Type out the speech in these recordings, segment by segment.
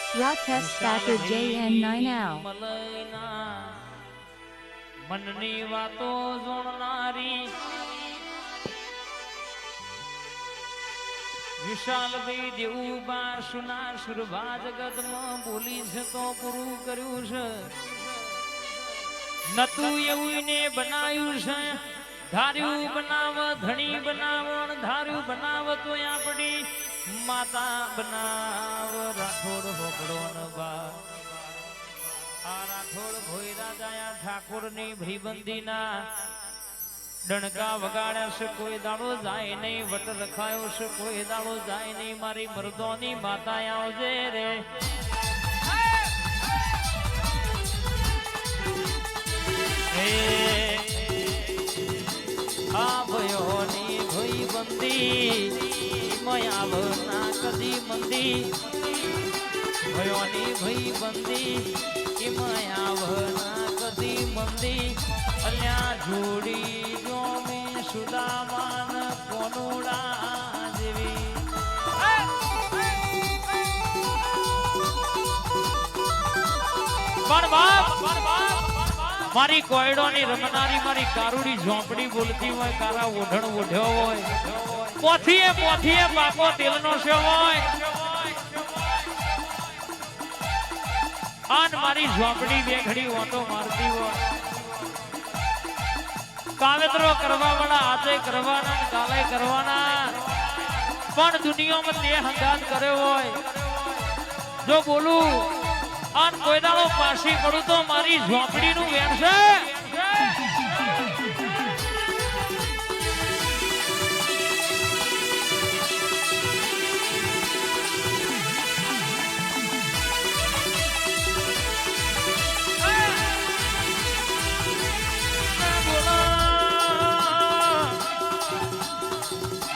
Rakesh Thakur JN9L. મનની વાતો જોણનારી વિશાલભાઈ દેવું બા સુના સુરભા જગતમાં બોલી છે તો પૂરું કર્યું છે નતું એવું ને બનાવ્યું છે ધાર્યું બનાવ ધણી બનાવણ ધાર્યું બનાવ તો આપણી માતા બનાવ રાઠોડ હોકડો ન બા આ રાઠોડ ભોઈ રાજાયા ઠાકોર ની ભીબંદીના ડણકા વગાડ્યા છે કોઈ દાડો જાય નહીં વટ રખાયો છે કોઈ દાડો જાય નહીં મારી મર્દોની માતા આવજે રે આ ભયોની ભોઈ બંદી મયાવના કદી મંદી ભયોની ભઈ બંદી મયાવના કદી મંદી અલ્યા જોડી જોમી સુદામાન કોનુડા જેવી મારી કોયડોની રમનારી મારી કારુડી ઝોંપડી બોલતી હોય કારા ઓઢણ ઓઢ્યો હોય પોથીએ બાપો તેલનો છે હોય આન મારી ઝોંપડી બે ઘડી ઓટો મારતી હોય કાવેતરો કરવા વાળા આજે કરવાના કાલે કરવાના પણ દુનિયામાં તે હંગાત કર્યો હોય જો બોલું આન કોઈ દાડો પાછી પડું તો મારી ઝોંપડી નું વેણ છે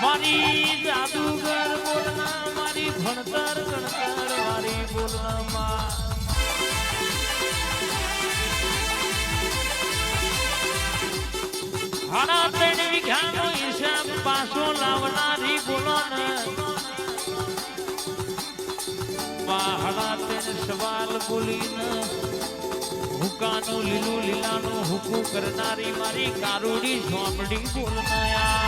મારી જાદુગર બોલના મારી ભણતર ગણતર મારી બોલનામાં હાડા 3 વીઘાનો હિસાબ પાછો લાવનારી બોલો ને હાડા 3 સવાલ બોલીને હુકાનું લીલું લીલાનું હુકુ કરનારી મારી કારુડી ઝોંપડી બોલનાયા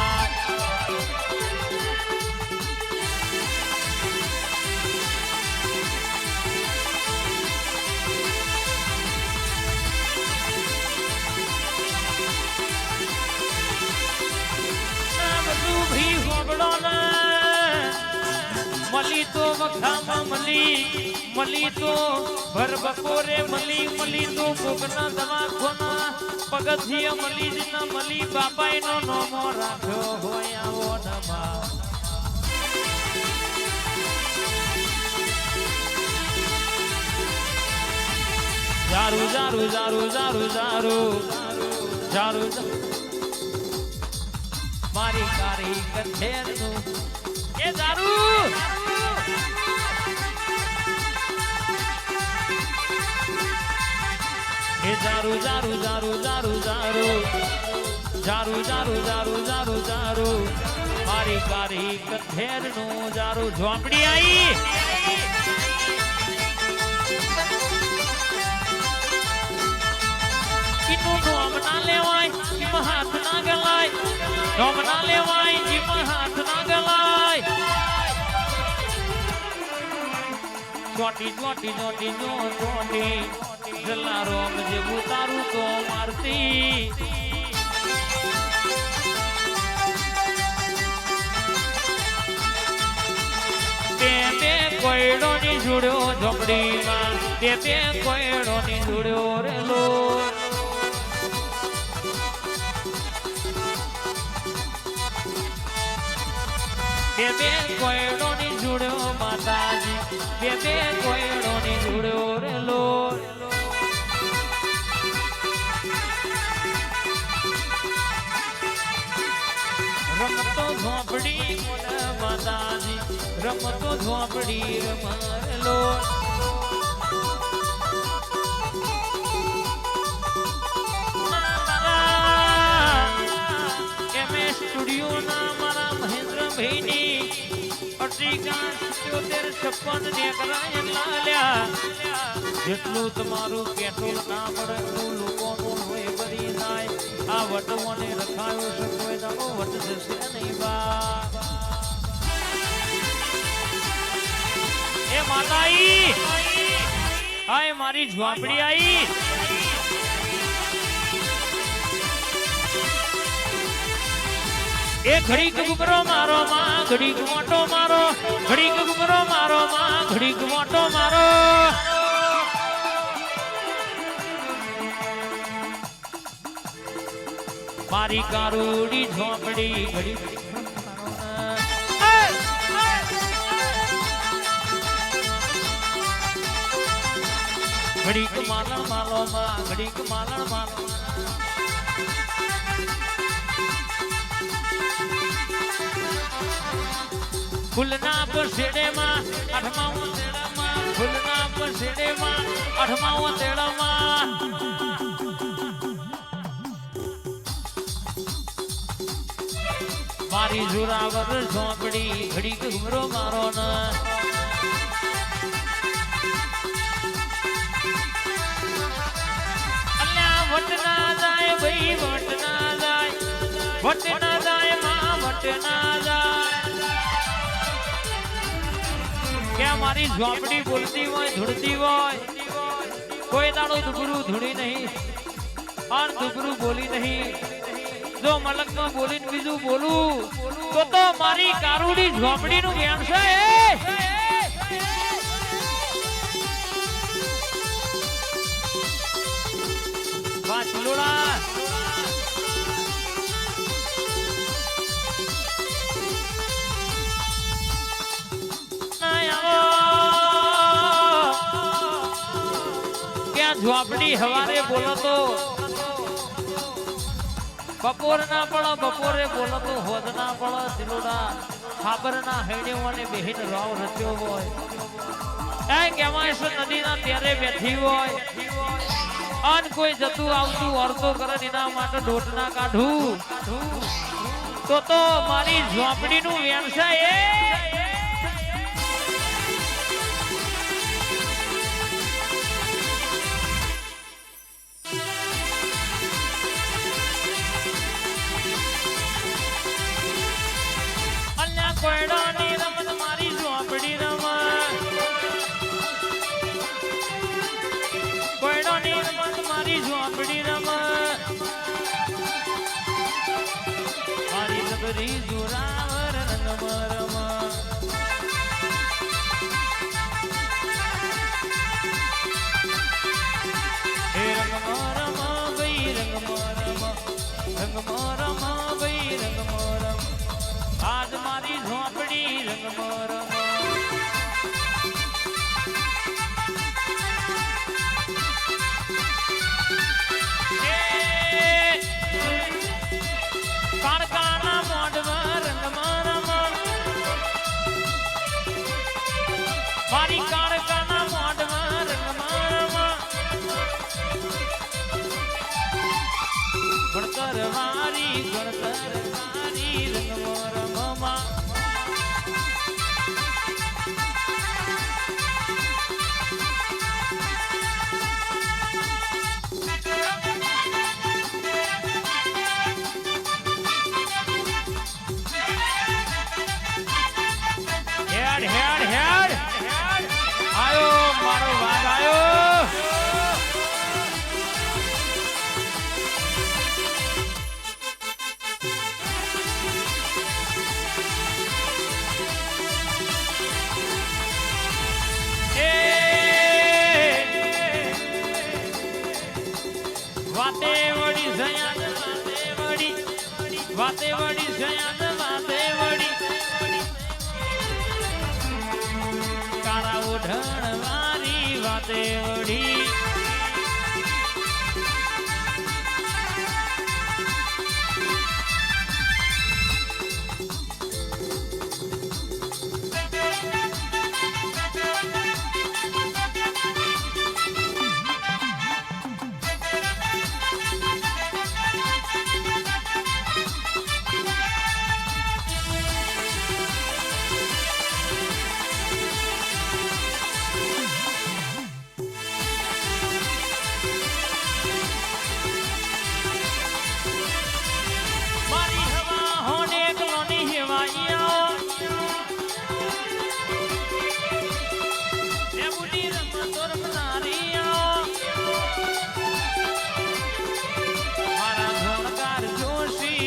મલી તો વખામાં મલી તો ભર બપોરે મલી તો કોકના દવાખાના પગથિયે મલી જ ન મલી બાપાઈનો નોમો રાખ્યો હોય આવો નમા જારું જારું જારું જારું જારું જારું મારી કારી કઠેરનું એ દારૂ એ જારું જારું જારું જારું જારું જારું જારું જારું જારું જારું મારી કારી કઠેરનું જારું ઝોંપડી આવી ઈનું નોમ ના લેવાય ઈમાં હાથ ના ગલાય નોમ ના લેવાય ઈમાં હાથ ના ગલાય ચોટી ચોટી ચોટી ચોટી જલારોમ જેવું તારું તો મારતી તે કોયડો ની જોડ્યો ઝોપડીમાં તે કોયડો ની જોડ્યો રેલો બે કોયડો ની જોડ્યો માતાજી બે કોયડો ની જોડ્યો રેલો રમતો ઝોંપડી માતાજી રમતો ઝોંપડી રમલો સ્ટુડિયો ના મારા મહેન્દ્રભાઈ ની 78 76 56 ને કરાય લાલ્યા જેટલું તમારું પેટ્રોલ ના મળે એટલું લોકોનું લોહી ભરી જાય આ વટવાને રખાયો છે કોઈ દાડો વટ જશે નહીં બા એ માતા આઈ આય મારી ઝોપડી આઈ એ ઘડીક ગુગરો મારો માં ઘડીક મોટો મારો ઘડીક ગુગરો મારો માં ઘડીક મોટો મારો મારી કારુડી ઝોપડી ઘડીક ઘડીક માલણ માલો માં ઘડીક માલણ માલો ફૂલના પસેડેમાં આઠમા તેડામાં ફૂલના પસેડેમાં આઠમા તેડામાં મારી જોરાવર ઝોપડી ઘડીક ઘુમરો મારો ન અલ્યા વટ ના જાય ભાઈ વટ ના જાય વટ ના જાય માં વટ ના જાય કે મારી ઝોપડી બોલતી હોય ધૂળતી હોય કોઈ દાડો દુબરું ધૂળી નહીં और દુબરું બોલી નહીં જો મલકમાં બોલીને બીજું બોલું તો મારી કારુડી ઝોપડીનું જ્ઞાન છે વાહ ચલોડા ઝોપડી હવારે બોલો તો બપોર ના પડો બપોરે બોલો તો હોદ ના પડો દિલોડા ખાબર ના હેડીઓને બેહીન રાવ રચ્યો હોય એ કેવાય છે નદીના તેરે બેઠી હોય અન કોઈ જતું આવતું અર્થો કરે એના માટે ડોટ ના કાઢું તો મારી ઝોપડીનું વ્યવસાય કોયડાની રમત મારી ઝોપડી રમત કોયડાની રમત મારી ઝોપડી રમત મારી સબરી જોરાવર રંગમ રમ હે રંગમ રમ ભાઈ રંગમ રમ રંગમ રમ ભાઈ રંગમ રમ આજ મારી ઝોપડી રંગમાં રમ કાળકાના મોઢમાં રંગમાં રમ મારી કાળકાના મોઢમાં રંગમાં રમ ગણતર મારી રંગમાં રમમાં હેડ હેડ હેડ આયો મારો વાઘ આયો વાતે વડી જયાન વાતે વડી જયાન વાતે વડી કારા ઓઢણ વારી વાતે વડી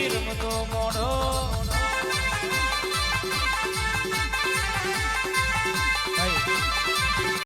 રમતો મોડો